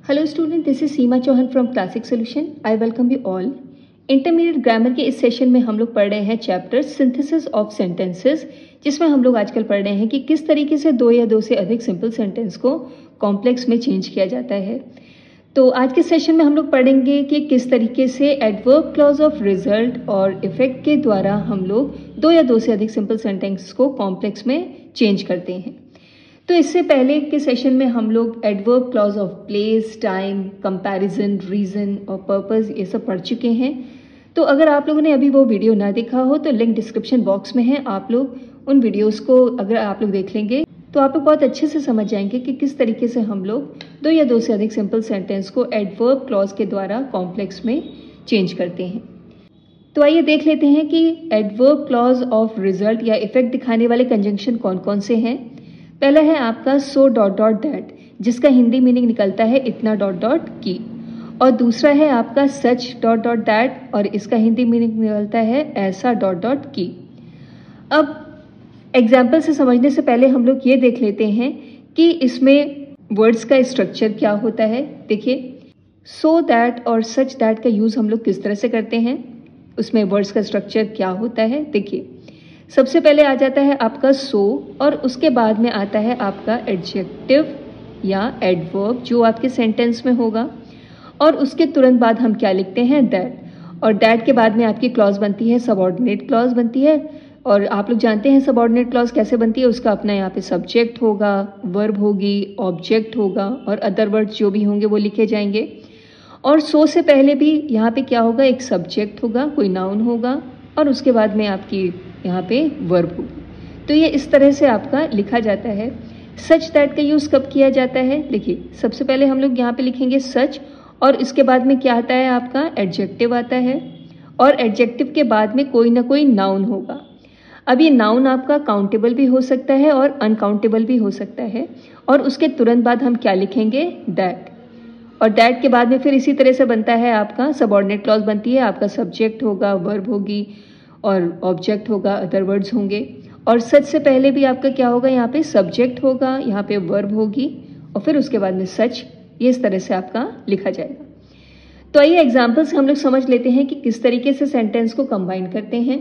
Hello student, this is Seema Chauhan from classic solution. I welcome you all. Intermediate grammar के इस session में हम लोग पढ़ रहे हैं चैप्टर सिंथेसिस ऑफ सेंटेंसेस, जिसमें हम लोग आजकल पढ़ रहे हैं कि किस तरीके से दो या दो से अधिक सिंपल सेंटेंस को कॉम्प्लेक्स में चेंज किया जाता है। तो आज के सेशन में हम लोग पढ़ेंगे कि किस तरीके से एडवर्ब क्लॉज ऑफ रिजल्ट और इफेक्ट के द्वारा हम लोग दो या दो से अधिक सिंपल सेंटेंस को कॉम्प्लेक्स में चेंज करते हैं। तो इससे पहले के सेशन में हम लोग adverb clause of place, time, comparison, reason और पर्पस ये सब पढ़ चुके हैं। तो अगर आप लोगों ने अभी वो वीडियो ना देखा हो तो लिंक डिस्क्रिप्शन बॉक्स में है। आप लोग उन वीडियोस को अगर आप लोग देख लेंगे तो आप लोग बहुत अच्छे से समझ जाएंगे कि किस तरीके से हम लोग दो या दो से अधिक सिंपल सेंटेंस को एडवर्ब क्लॉज के द्वारा कॉम्प्लेक्स में चेंज करते हैं। तो आइए देख लेते हैं कि एडवर्ब क्लॉज ऑफ रिजल्ट या इफेक्ट दिखाने वाले कंजंक्शन कौन कौन से हैं। पहला है आपका सो डॉट डॉट दैट, जिसका हिंदी मीनिंग निकलता है इतना डॉट डॉट की। और दूसरा है आपका सच डॉट डॉट दैट, और इसका हिंदी मीनिंग निकलता है ऐसा डॉट डॉट की। अब एग्जाम्पल से समझने से पहले हम लोग ये देख लेते हैं कि इसमें वर्ड्स का स्ट्रक्चर क्या होता है। देखिए, सो दैट और सच दैट का यूज़ हम लोग किस तरह से करते हैं, उसमें वर्ड्स का स्ट्रक्चर क्या होता है। देखिए, सबसे पहले आ जाता है आपका सो और उसके बाद में आता है आपका एडजेक्टिव या एडवर्ब जो आपके सेंटेंस में होगा, और उसके तुरंत बाद हम क्या लिखते हैं, दैट। और दैट के बाद में आपकी क्लॉज बनती है, सबऑर्डिनेट क्लॉज बनती है। और आप लोग जानते हैं सबऑर्डिनेट क्लॉज कैसे बनती है, उसका अपना यहाँ पे सब्जेक्ट होगा, वर्ब होगी, ऑब्जेक्ट होगा और अदर वर्ड्स जो भी होंगे वो लिखे जाएंगे। और सो से पहले भी यहाँ पे क्या होगा, एक सब्जेक्ट होगा, कोई नाउन होगा, और उसके बाद में आपकी यहाँ पे वर्ब होगी। तो ये इस तरह से आपका लिखा जाता है। सच दैट का यूज़ कब किया जाता है, देखिए सबसे पहले हम लोग यहाँ पे लिखेंगे सच, और इसके बाद में क्या आता है आपका एडजेक्टिव आता है, और एडजेक्टिव के बाद में कोई ना कोई नाउन होगा। अब ये नाउन आपका काउंटेबल भी हो सकता है और अनकाउंटेबल भी हो सकता है। और उसके तुरंत बाद हम क्या लिखेंगे, दैट। और दैट के बाद में फिर इसी तरह से बनता है आपका सबऑर्डिनेट क्लॉज बनती है, आपका सब्जेक्ट होगा, वर्ब होगी और ऑब्जेक्ट होगा, अदर वर्ड्स होंगे। और सच से पहले भी आपका क्या होगा, यहाँ पे सब्जेक्ट होगा, यहाँ पे वर्ब होगी और फिर उसके बाद में सच। ये इस तरह से आपका लिखा जाएगा। तो आइए एग्जाम्पल्स हम लोग समझ लेते हैं कि किस तरीके से सेंटेंस को कंबाइन करते हैं।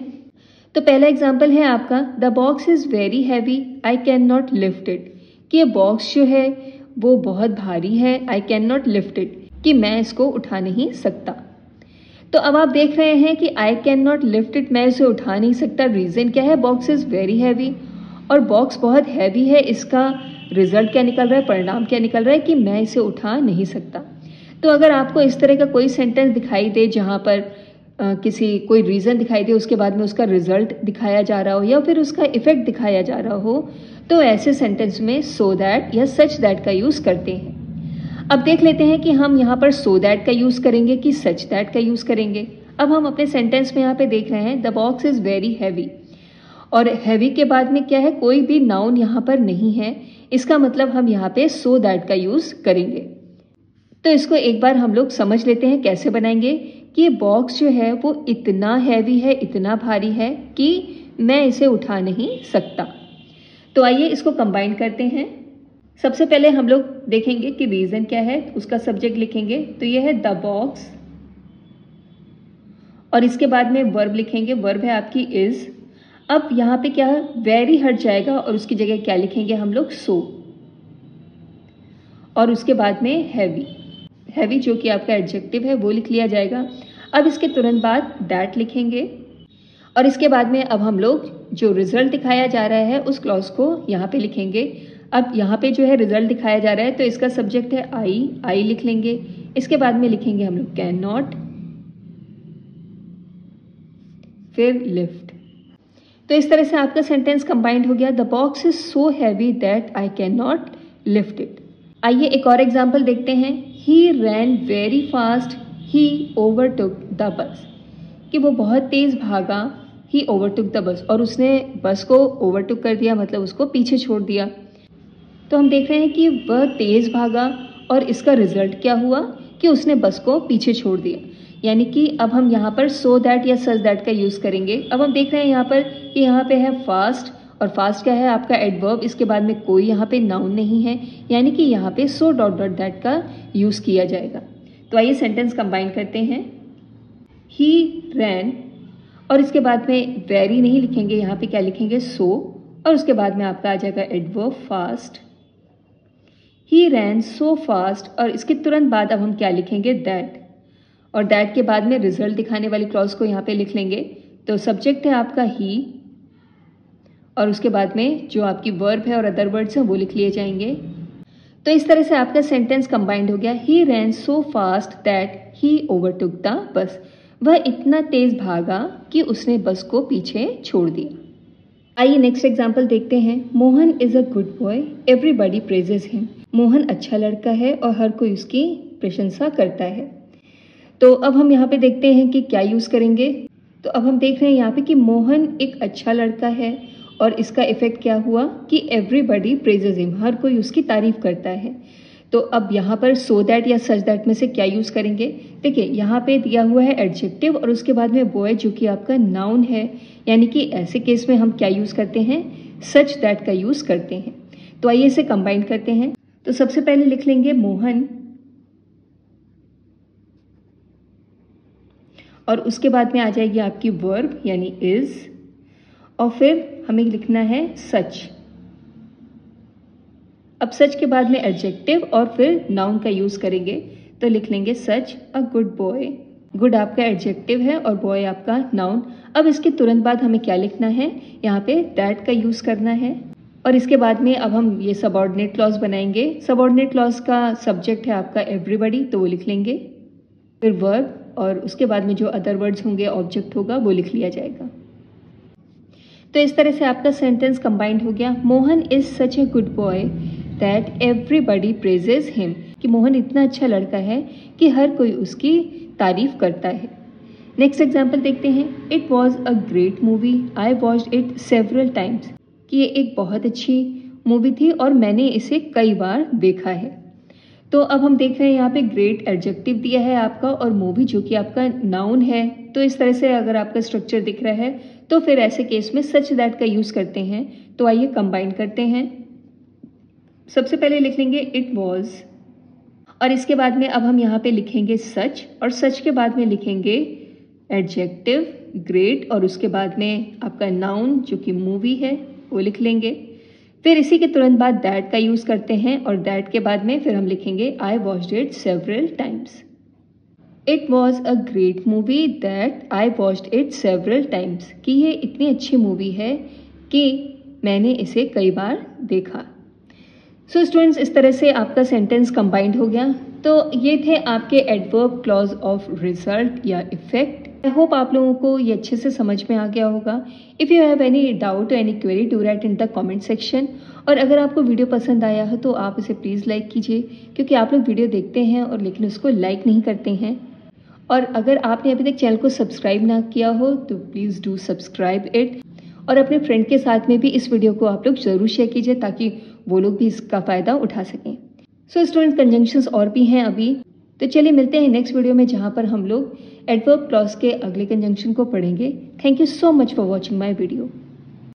तो पहला एग्जाम्पल है आपका, the box is very heavy, I can not lift it. कि ये बॉक्स जो है वो बहुत भारी है, आई कैन नॉट लिफ्ट इट, कि मैं इसको उठा नहीं सकता। तो अब आप देख रहे हैं कि आई कैन नॉट लिफ्ट इट, मैं इसे उठा नहीं सकता। रीजन क्या है, बॉक्स इज वेरी हैवी, और बॉक्स बहुत हैवी है। इसका रिजल्ट क्या निकल रहा है, परिणाम क्या निकल रहा है कि मैं इसे उठा नहीं सकता। तो अगर आपको इस तरह का कोई सेंटेंस दिखाई दे जहाँ पर कोई रीज़न दिखाई दे, उसके बाद में उसका रिजल्ट दिखाया जा रहा हो या फिर उसका इफेक्ट दिखाया जा रहा हो, तो ऐसे सेंटेंस में सो दैट या सच दैट का यूज़ करते हैं। अब देख लेते हैं कि हम यहाँ पर सो दैट का यूज़ करेंगे कि सच दैट का यूज़ करेंगे। अब हम अपने सेंटेंस में यहाँ पे देख रहे हैं, the box is very heavy, और हैवी के बाद में क्या है, कोई भी नाउन यहाँ पर नहीं है। इसका मतलब हम यहाँ पे सो दैट का यूज़ करेंगे। तो इसको एक बार हम लोग समझ लेते हैं कैसे बनाएंगे कि ये बॉक्स जो है वो इतना हैवी है, इतना भारी है कि मैं इसे उठा नहीं सकता। तो आइए इसको कंबाइन करते हैं। सबसे पहले हम लोग देखेंगे कि रीजन क्या है, उसका सब्जेक्ट लिखेंगे। तो ये है द बॉक्स, और इसके बाद में वर्ब लिखेंगे, वर्ब है आपकी इज। अब यहाँ पे क्या है, वेरी हट जाएगा और उसकी जगह क्या लिखेंगे हम लोग, सो। और उसके बाद में हैवी, हैवी जो कि आपका एडजेक्टिव है वो लिख लिया जाएगा। अब इसके तुरंत बाद दैट लिखेंगे, और इसके बाद में अब हम लोग जो रिजल्ट दिखाया जा रहा है उस क्लॉज को यहाँ पे लिखेंगे। अब यहाँ पे जो है रिजल्ट दिखाया जा रहा है तो इसका सब्जेक्ट है आई लिख लेंगे। इसके बाद में लिखेंगे हम लोग कैन नॉट, फिर लिफ्ट। तो इस तरह से आपका सेंटेंस कंबाइंड हो गया, the box is so heavy that I can not lift it. आइए एक और एग्जाम्पल देखते हैं। He ran very fast, he overtook the bus. कि वो बहुत तेज भागा, ही ओवरटुक द बस, और उसने बस को ओवरटुक कर दिया, मतलब उसको पीछे छोड़ दिया। तो हम देख रहे हैं कि वह तेज भागा और इसका रिजल्ट क्या हुआ कि उसने बस को पीछे छोड़ दिया। यानी कि अब हम यहाँ पर सो दैट या सच दैट का यूज़ करेंगे। अब हम देख रहे हैं यहाँ पर कि यहाँ पे है फास्ट और फास्ट क्या है आपका एडवर्ब, इसके बाद में कोई यहाँ पे नाउन नहीं है, यानी कि यहाँ पे सो डॉट डॉट दैट का यूज़ किया जाएगा। तो आइए सेंटेंस कंबाइन करते हैं। ही रैन, और इसके बाद में वेरी नहीं लिखेंगे, यहाँ पे क्या लिखेंगे सो, और उसके बाद में आपका आ जाएगा एडवर्ब फास्ट। ही रैन सो फास्ट, और इसके तुरंत बाद अब हम क्या लिखेंगे दैट, और दैट के बाद में रिजल्ट दिखाने वाली क्लॉज को यहाँ पे लिख लेंगे। तो सब्जेक्ट है आपका ही, और उसके बाद में जो आपकी वर्ब है और अदर वर्ड्स हैं वो लिख लिए जाएंगे। तो इस तरह से आपका सेंटेंस कंबाइंड हो गया। He ran so fast that he overtook the bus, वह इतना तेज भागा कि उसने बस को पीछे छोड़ दिया। आइए नेक्स्ट एग्जाम्पल देखते हैं। Mohan is a good boy, everybody praises him. Mohan अच्छा लड़का है और हर कोई उसकी प्रशंसा करता है। तो अब हम यहाँ पे देखते हैं कि क्या यूज़ करेंगे। तो अब हम देख रहे हैं यहाँ पे कि मोहन एक अच्छा लड़का है, और इसका इफेक्ट क्या हुआ कि एवरीबॉडी प्रेजेस हिम, हर कोई उसकी तारीफ करता है। तो अब यहाँ पर सो दैट या सच दैट में से क्या यूज़ करेंगे। देखिए यहाँ पे दिया हुआ है एडजेक्टिव और उसके बाद में बॉय जो कि आपका नाउन है, यानी कि ऐसे केस में हम क्या यूज़ करते हैं, सच दैट का यूज़ करते हैं। तो आइए इसे कंबाइन करते हैं। तो सबसे पहले लिख लेंगे मोहन, और उसके बाद में आ जाएगी आपकी वर्ब यानी इज, और फिर हमें लिखना है सच। अब सच के बाद में एडजेक्टिव और फिर नाउन का यूज करेंगे। तो लिख लेंगे सच अ गुड बॉय। गुड आपका एडजेक्टिव है और बॉय आपका नाउन। अब इसके तुरंत बाद हमें क्या लिखना है, यहाँ पे दैट का यूज करना है, और इसके बाद में अब हम ये सबऑर्डिनेट क्लॉज बनाएंगे। सबऑर्डिनेट क्लॉज का सब्जेक्ट है आपका एवरीबॉडी, तो वो लिख लेंगे, फिर वर्ब, और उसके बाद में जो अदर वर्ड्स होंगे ऑब्जेक्ट होगा वो लिख लिया जाएगा। तो इस तरह से आपका सेंटेंस कंबाइंड हो गया। Mohan is such a good boy that everybody praises him, कि मोहन इतना अच्छा लड़का है कि हर कोई उसकी तारीफ करता है। नेक्स्ट एग्जाम्पल देखते हैं। It was a great movie, I watched it several times, कि ये एक बहुत अच्छी मूवी थी और मैंने इसे कई बार देखा है। तो अब हम देख रहे हैं यहाँ पे ग्रेट एडजेक्टिव दिया है आपका, और मूवी जो कि आपका नाउन है। तो इस तरह से अगर आपका स्ट्रक्चर दिख रहा है तो फिर ऐसे केस में सच दैट का यूज़ करते हैं। तो आइए कंबाइन करते हैं। सबसे पहले लिख लेंगे इट वॉज, और इसके बाद में अब हम यहाँ पे लिखेंगे सच, और सच के बाद में लिखेंगे एडजेक्टिव ग्रेट, और उसके बाद में आपका नाउन जो कि मूवी है वो लिख लेंगे। फिर इसी के तुरंत बाद दैट का यूज़ करते हैं, और दैट के बाद में फिर हम लिखेंगे I watched it several times. It was a great movie that I watched it several times, कि ये इतनी अच्छी मूवी है कि मैंने इसे कई बार देखा। सो स्टूडेंट्स, इस तरह से आपका सेंटेंस कंबाइंड हो गया। तो ये थे आपके एडवर्ब क्लॉज ऑफ रिजल्ट या इफेक्ट। आई होप आप लोगों को ये अच्छे से समझ में आ गया होगा। If you have any doubt any query do right in the comment section. और अगर आपको वीडियो पसंद आया हो तो आप इसे प्लीज़ लाइक कीजिए, क्योंकि आप लोग वीडियो देखते हैं और लेकिन उसको लाइक नहीं करते हैं। और अगर आपने अभी तक चैनल को सब्सक्राइब ना किया हो तो प्लीज़ डू सब्सक्राइब इट, और अपने फ्रेंड के साथ में भी इस वीडियो को आप लोग ज़रूर शेयर कीजिए ताकि वो लोग भी इसका फ़ायदा उठा सकें। सो स्टूडेंट्स, कंजंक्शंस और भी हैं अभी, तो चलिए मिलते हैं नेक्स्ट वीडियो में जहाँ पर हम लोग एडवर्ब क्लॉज के अगले कंजंक्शन को पढ़ेंगे। Thank you so much for watching my video.